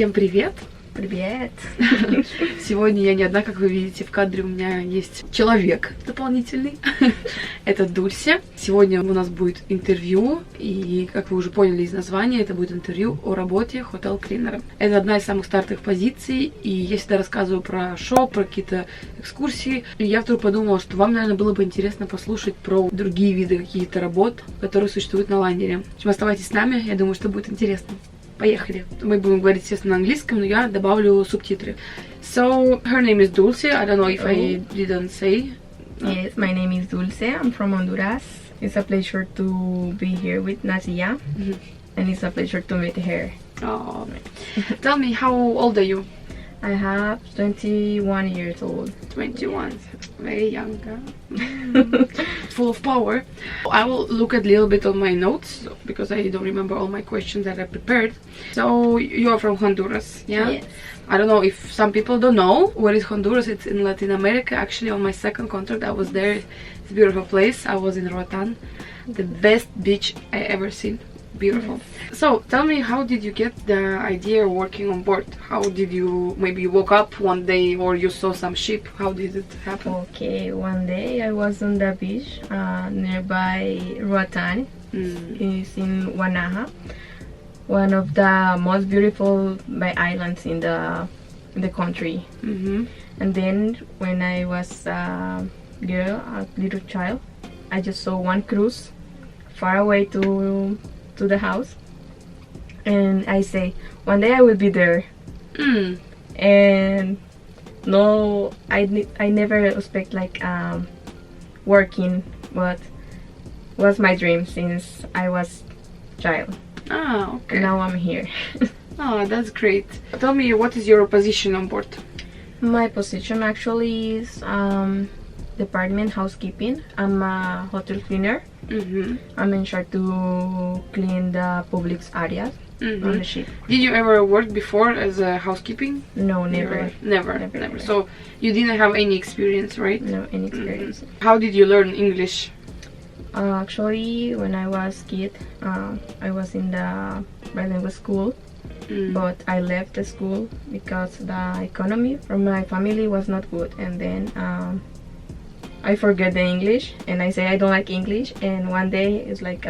Всем привет! Привет! Сегодня я не одна, как вы видите, в кадре у меня есть человек дополнительный. Это Дульсе. Сегодня у нас будет интервью, и, как вы уже поняли из названия, это будет интервью о работе хотел-клинера. Это одна из самых стартовых позиций, и я всегда рассказываю про шоу, про какие-то экскурсии. И я вдруг подумала, что вам, наверное, было бы интересно послушать про другие виды каких-то работ, которые существуют на лайнере. В общем, оставайтесь с нами, я думаю, что будет интересно. Поехали. Мы будем говорить, естественно, на английском, но я добавлю субтитры. So, her name is Dulce. I don't know if I didn't say. Yes, my name is Dulce. I'm from Honduras. It's a pleasure to be here with Nasia. And it's a pleasure to meet her. Oh, tell me, how old are you? I have 21 years old. 21. Very young. Full of power. I will look a little bit on my notes because I don't remember all my questions that I prepared. So you are from Honduras, yeah? Yes. I don't know if some people don't know what is Honduras. It's in Latin America. Actually, on my second contract, I was there. It's a beautiful place. I was in Roatan, the best beach I ever seen. Beautiful. So tell me, how did you get the idea of working on board? How did you, maybe you woke up one day or you saw some ship? How did it happen? Okay, one day I was on the beach nearby Roatan. It's in Wanaha, one of the most beautiful islands in the country. And then when I was a little child, I just saw one cruise far away to the house, and I say one day I will be there. And no, I never expect like working, but was my dream since I was child. Ah, okay. And now I'm here. Oh, that's great. Tell me, what is your position on board? My position actually is department housekeeping. I'm a hotel cleaner. I'm in charge to clean the public areas on the ship. Did you ever work before as a housekeeping? No, never. Never. So you didn't have any experience, right? No, any experience. How did you learn English? Actually, when I was kid, I was in the bilingual school, but I left the school because the economy from my family was not good, and then I forget the English, and I say I don't like English. And one day, it's like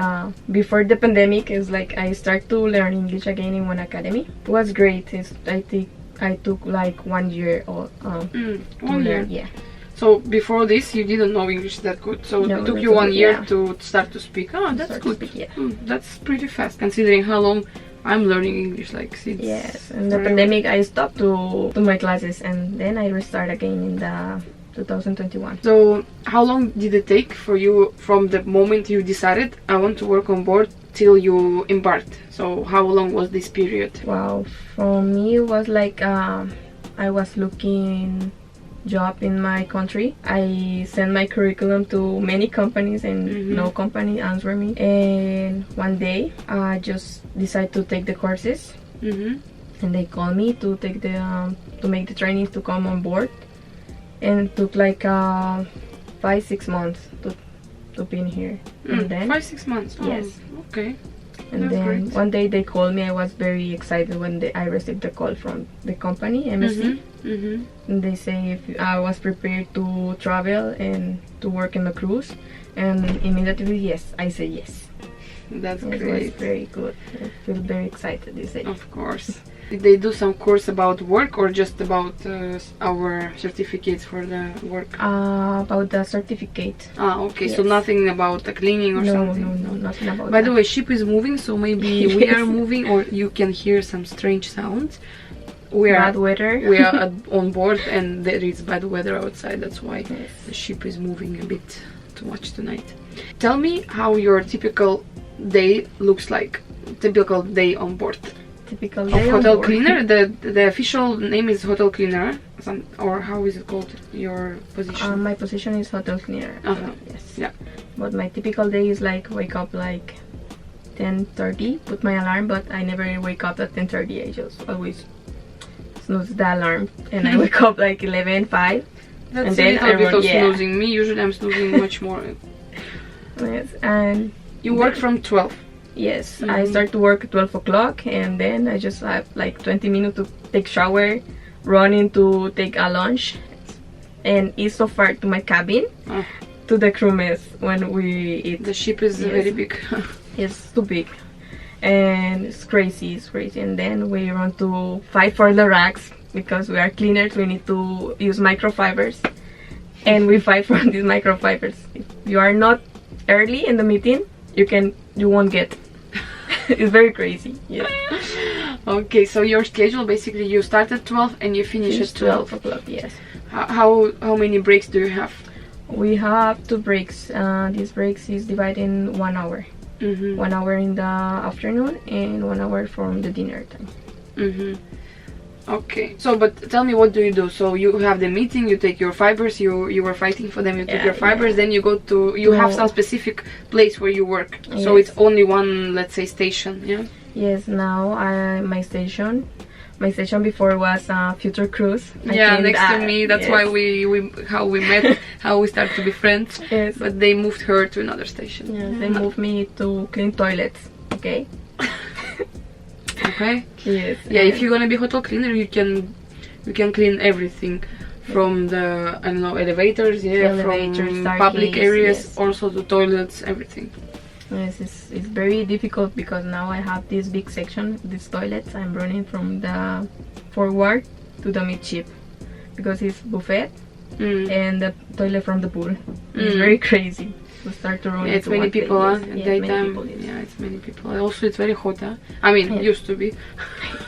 before the pandemic, it's like I start to learn English again in one academy. It was great. I think I took like 1 year or 1 year. Yeah. So before this, you didn't know English that good. So No, it took not you so 1 good, year yeah. to start to speak. Oh, that's Start to good. speak, yeah. That's pretty fast, considering how long I'm learning English. Like since Yes, and the pandemic, I stopped to my classes, and then I restart again in the 2021. So how long did it take for you from the moment you decided I want to work on board till you embarked? So how long was this period? Wow, for me it was like I was looking job in my country. I sent my curriculum to many companies, and no company answered me. And one day I just decided to take the courses, and they called me to take the to make the training to come on board. And it took like 5-6 months to be in here. And then 5-6 months. Oh, yes. Okay. And That's then great. one day they called me. I was very excited when I received the call from the company MSC. And they say if I was prepared to travel and to work in the cruise, and immediately yes, I said yes. That's It great. was very good. I feel very excited this day. Of course. Did they do some course about work or just about our certificates for the work? About the certificate. Okay. So Yes. nothing about the cleaning or something? No, nothing about By that. the way, ship is moving, so maybe we are moving, or you can hear some strange sounds. Bad weather. We are on board, and there is bad weather outside. That's why the ship is moving a bit too much tonight. Tell me how your typical day looks like. Typical day on board. Typical Of day on hotel board. cleaner. The official name is hotel cleaner, or how is it called? Your position? My position is hotel cleaner. Yes. Yeah. But my typical day is like wake up like 10:30, put my alarm, but I never wake up at 10:30. I just always snooze the alarm, and I wake up like 11:05. That's and a then little bit of yeah. snoozing. Me, usually I'm snoozing much more. Yes, and You work from 12. Yes, I start to work at 12 o'clock, and then I just have like 20 minutes to take shower, running to take a lunch, and it's so far to my cabin, to the crew mess when we eat. The ship is very big. It's too big, and it's crazy, and then we run to fight for the racks, because we are cleaners, we need to use microfibers, and we fight for these microfibers. If you are not early in the meeting, you won't get. It's very crazy. Yes. Okay, so your schedule, basically you start at 12 and you finish at 12 o'clock. Yes. How many breaks do you have? We have 2 breaks. These breaks is divided in 1 hour. 1 hour in the afternoon and 1 hour from the dinner time. Okay, so but tell me, what do you do? So you have the meeting, you take your fibers, you were fighting for them, you take your fibers, then you go to, you have some specific place where you work. So it's only one, let's say, station, yeah? Yes, now my station before was Future Cruise. Next to me, that's why how we met, how we started to be friends. Yes. But they moved her to another station. Yes, they moved me to clean toilets, okay? Okay. Yes. Yeah, if you're gonna be hotel cleaner, you can clean everything from the, I don't know, elevators, from public areas, also the toilets, everything. Yes, it's very difficult because now I have this big section, these toilets. I'm running from the forward to the midship because it's buffet and the toilet from the pool. It's very crazy. We start to run. Yeah, it's many people, daytime. Yeah, it's many people. Also, it's very hot, huh? I mean, it used to be.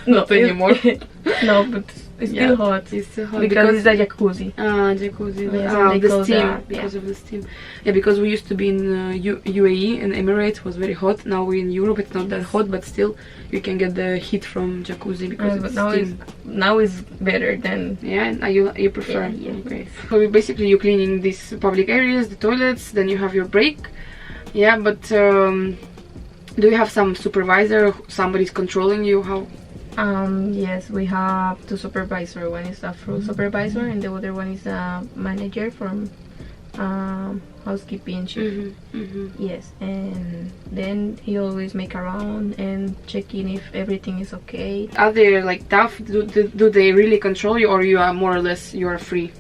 Not anymore. No, but it's still hot. It's still hot because it's a jacuzzi. Jacuzzi. Yes, the steam. Because of the steam. Yeah, because we used to be in UAE and Emirates was very hot. Now we're in Europe, it's not that hot, but still you can get the heat from jacuzzi because it's steam. Now it's better than. Yeah, you prefer. Yeah. Okay. So basically you're cleaning these public areas, the toilets, then you have your break. Yeah, but do you have some supervisor? Somebody's controlling you? How? Yes, we have 2 supervisors. One is a fruit supervisor and the other one is a manager from housekeeping shift. Yes, and then he always make around and checking if everything is okay. Are they like tough? Do they really control you, or you are more or less you are free?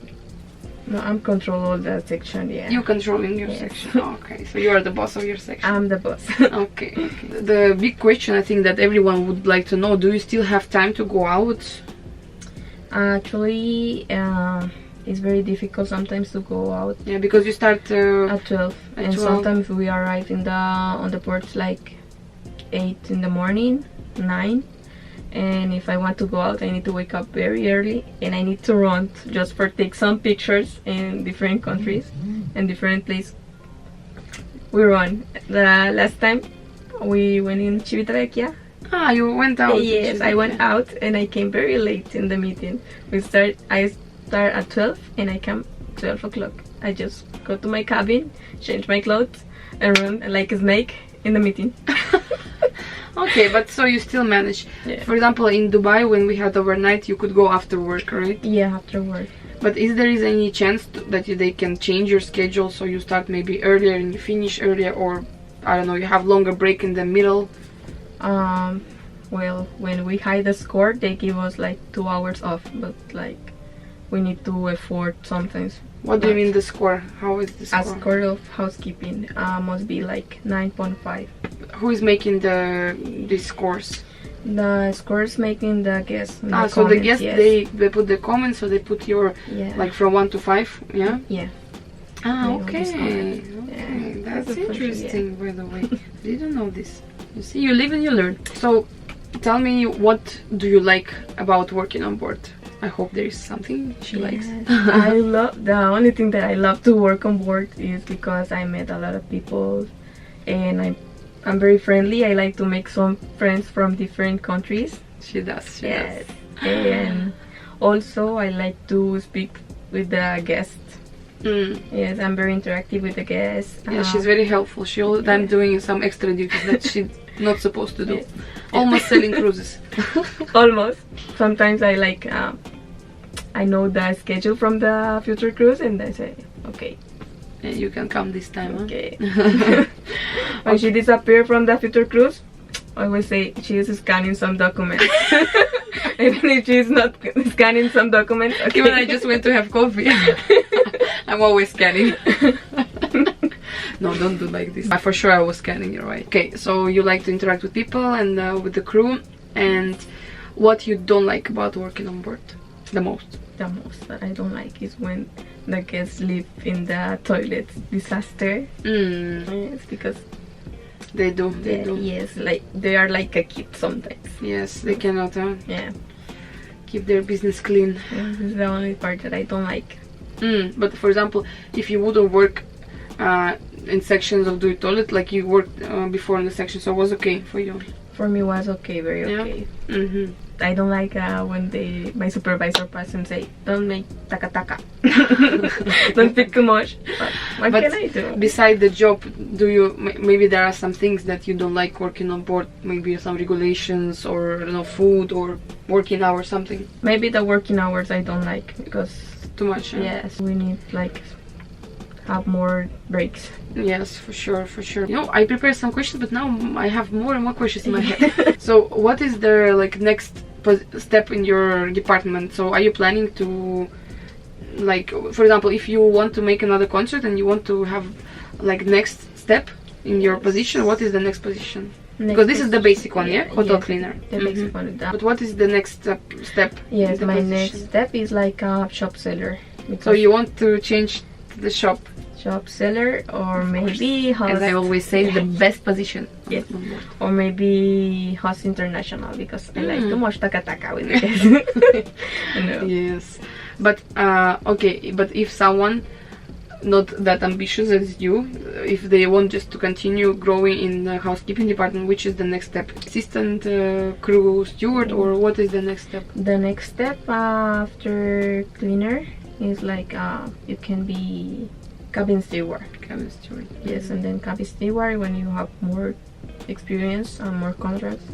No, I'm control all the section. Yeah, you controlling your section. Okay, so you are the boss of your section. I'm the boss. Okay. The big question I think that everyone would like to know: do you still have time to go out? Actually, it's very difficult sometimes to go out. Yeah, because you start at 12, and 12. Sometimes we arrive on the ports like 8 in the morning, 9. And if I want to go out, I need to wake up very early, and I need to run just for take some pictures in different countries and different places. We run. The last time we went in Civitavecchia. You went out. Yes, I went out and I came very late in the meeting. I start at 12 and I come 12 o'clock. I just go to my cabin, change my clothes, and run like a snake in the meeting. Okay, but so you still manage. Yeah. For example, in Dubai, when we had overnight, you could go after work, right? Yeah, after work. But is there any chance that they can change your schedule, so you start maybe earlier and you finish earlier, or I don't know, you have longer break in the middle? Well, when we hide the score, they give us like 2 hours off, but like we need to afford sometimes. What do you mean the score? How is the score? A score of housekeeping must be like 9.5. Who is making these scores? The scores making the guests. So comments, the guests, yes. they put the comments, so they put your like from 1 to 5, yeah? Yeah. Okay. Yeah. That's interesting, by the way. Didn't know this. You see, you live and you learn. So, tell me, what do you like about working on board? I hope there is something she likes. I love, the only thing that I love to work on board is because I met a lot of people and I'm very friendly. I like to make some friends from different countries. She does. Yes. And also I like to speak with the guests. Yes, I'm very interactive with the guests. Yeah, she's very helpful. She all the time doing some extra duties that she's not supposed to do. Yes. Almost selling cruises. Almost. Sometimes I like, I know the schedule from the future cruise and I say, okay, You can come this time. Okay. Huh? When she disappeared from the future cruise, I always say she is scanning some documents. Even if she's not scanning some documents. Okay. Even I just went to have coffee. I'm always scanning. No, don't do like this. For sure I was scanning, you're right. Okay, so you like to interact with people and with the crew. And what you don't like about working on board the most? The most that I don't like is when the guests sleep in the toilet. Disaster. Yes, because They do. yes, like they are like a kid sometimes. Yes, they cannot Yeah, keep their business clean. this is the only part that I don't like. But for example, if you wouldn't work in sections of the toilet like you worked before in the section, so it was okay for you? For me, was okay, very okay. I don't like when my supervisor pass and say, "Don't make taka taka, don't speak too much." But what can I do? Beside the job, do you maybe there are some things that you don't like working on board? Maybe some regulations, or I don't know, food or working hours, something. Maybe the working hours I don't like because Too much. Huh? yes, we need like have more breaks. Yes, for sure, for sure. You know, I prepared some questions, but now I have more and more questions in my head. So, what is the like next step in your department? So, are you planning to, like, for example, if you want to make another concert and you want to have like next step in your position, what is the next position? Because this is the basic one, yeah? Hotel cleaner. The basic one. But what is the next step? Yes, in the my position? next step is like a shop seller. So you want to change the shop? Shop seller, or maybe host. As I always say, the best position. Yes. Or maybe host international, because I like too much taka taka with it. No. Yes. But okay, but if someone not that ambitious as you, if they want just to continue growing in the housekeeping department, which is the next step? Assistant, crew, steward, or what is the next step? The next step after cleaner is like you can be cabin steward. Cabin steward. Yes, and then cabin steward, when you have more experience and more contracts,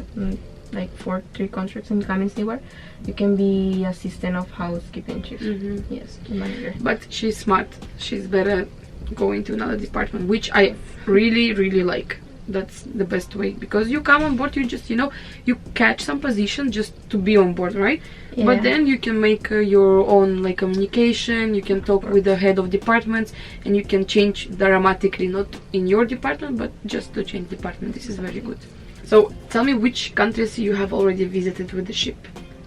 like 3 contracts in cabin steward, you can be assistant of housekeeping chief. Yes, manager. But she's smart. She's better going to another department, which I really like. That's the best way, because you come on board, you just, you know, you catch some position just to be on board, right? Yeah. But then you can make your own like communication, you can talk with the head of departments, and you can change dramatically, not in your department, but just to change department. This is very good. So tell me which countries you have already visited with the ship.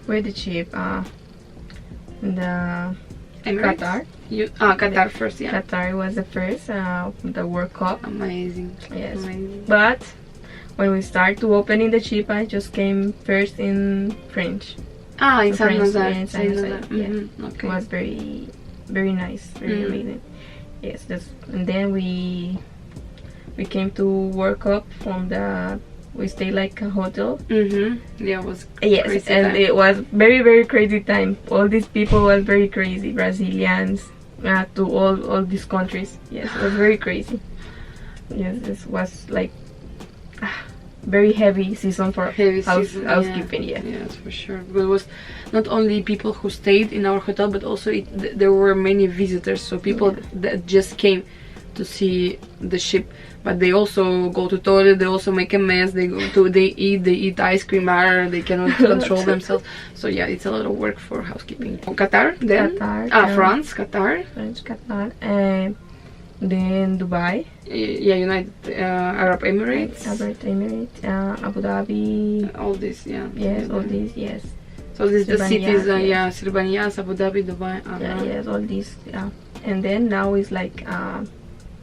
With the ship, the Emirates? Qatar. Qatar first, yeah. Qatar was the first, the World Cup. Amazing. Yes. Amazing. But when we start to open in the ship, I just came first in French. In French, Saint-Nazaire. yeah, in Saint-Nazaire, yeah. Okay. It was very nice, very amazing. Yes, and then we came to World Cup from we stayed like a hotel. Yeah, it was yes, crazy and time. it was very crazy time. All these people was very crazy, Brazilians, to all these countries. Yes, it was very crazy. Yes, this was like very heavy season for housekeeping. Yeah. Yes, for sure. Because it was not only people who stayed in our hotel, but also there were many visitors. So people that just came to see the ship, but they also go to toilet, they also make a mess, they eat ice cream, they cannot control themselves. So yeah, it's a lot of work for housekeeping. Qatar, then France, Qatar, and then Dubai. Yeah, United Arab Emirates, Abu Dhabi. all this, yeah. Yes, all these, yes. So this the cities, yes. Sirbaniyas, Abu Dhabi, Dubai. Yes, all these. Yeah, and then now it's like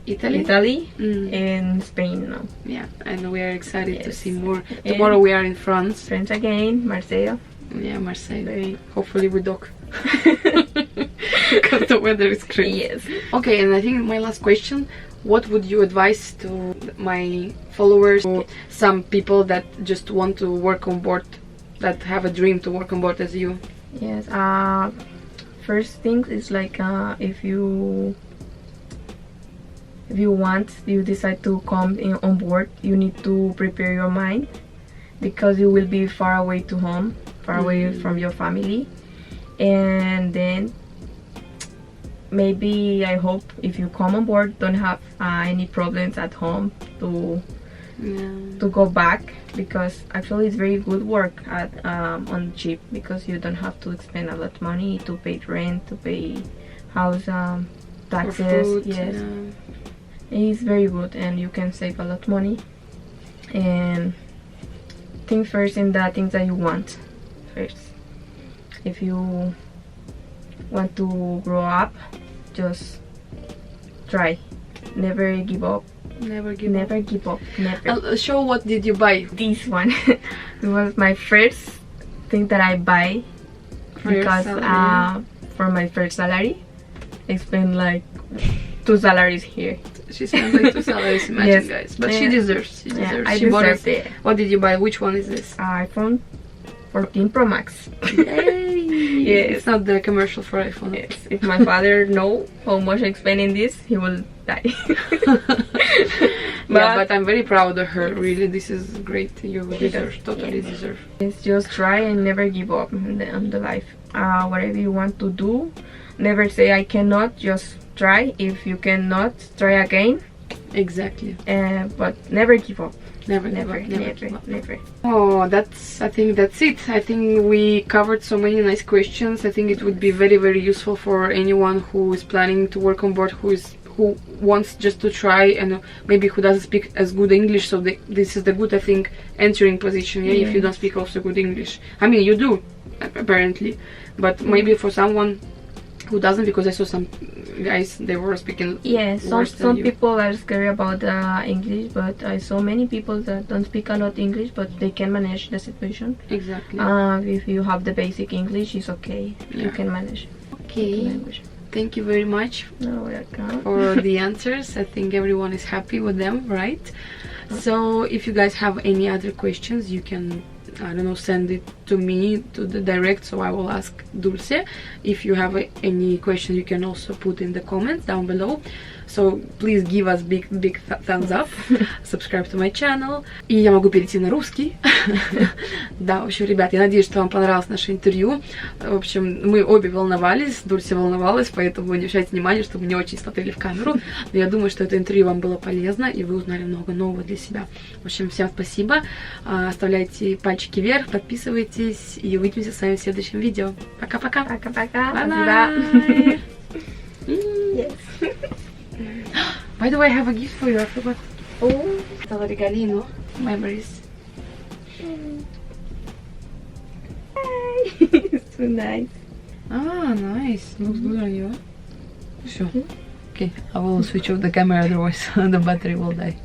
Italy, and Spain now. Yeah, and we are excited to Yes. see more. And Tomorrow we are in France. France again, Marseille. Yeah, Marseille. Hopefully we dock. Because the weather is great. Yes. Okay, and I think my last question, what would you advise to my followers, or some people that just want to work on board, that have a dream to work on board as you? Yes. First thing is like if you decide to come on board, you need to prepare your mind, because you will be far away to home, far away from your family, and then maybe I hope if you come on board, don't have any problems at home to go back, because actually it's very good work at on the ship, because you don't have to spend a lot of money to pay rent, to pay house taxes. Food, yes, it's very good, and you can save a lot of money. And think first in the things that you want first. If you want to grow up, just try. Never give up. Never give up. Never. Show what did you buy? This one. It was my first thing that I buy, because for my first salary I spent like 2 salaries here. She spent like 2 salaries, imagine. Yes. Guys, but she deserves. She deserves. I She bought deserved it. it. What did you buy? Which one is this? iPhone 14 Pro Max. Yay! Yes. It's not the commercial for iPhone. Yes. If my father know how much I spend in this, he will die. But I'm very proud of her. Really, this is great. You deserve, totally deserve. It's just try and never give up in the life. Whatever you want to do, never say I cannot. Just try. If you cannot, try again. Exactly. But never give up. Never. Oh, I think that's it. I think we covered so many nice questions. I think it would be very, very useful for anyone who is planning to work on board, who wants just to try, and maybe who doesn't speak as good English. So this is the good, I think, entering position. Yeah, if you don't speak also good English. I mean, you do apparently, but maybe for someone who doesn't, because I saw some guys, they were speaking. Yes, some people are scared about English, but I saw many people that don't speak a lot English, but they can manage the situation. Exactly. If you have the basic English, it's okay. Yeah. You can manage. Okay. Thank you very much welcome. for the answers. I think everyone is happy with them, right? So if you guys have any other questions, you can, I don't know, send it to me to the direct, so I will ask Dulce. If you have any question, you can also put in the comments down below. So please give us big thumbs up, subscribe to my channel. И я могу перейти на русский. Да, в общем, ребят, я надеюсь, что вам понравилось наше интервью. В общем, мы обе волновались, Дульсе волновалась, поэтому не обращайте внимания, чтобы не очень смотрели в камеру. Но я думаю, что это интервью вам было полезно, и вы узнали много нового для себя. В общем, всем спасибо. Оставляйте пальчики вверх, подписывайтесь, и увидимся с вами в следующем видео. Пока-пока. Пока-пока. Bye-bye. Yes. By the way, I have a gift for you. I forgot. Oh. Stalo regalino. Memories. It's so nice. Ah, nice. Looks good on you. Sure. Okay, I will switch off the camera, otherwise the battery will die.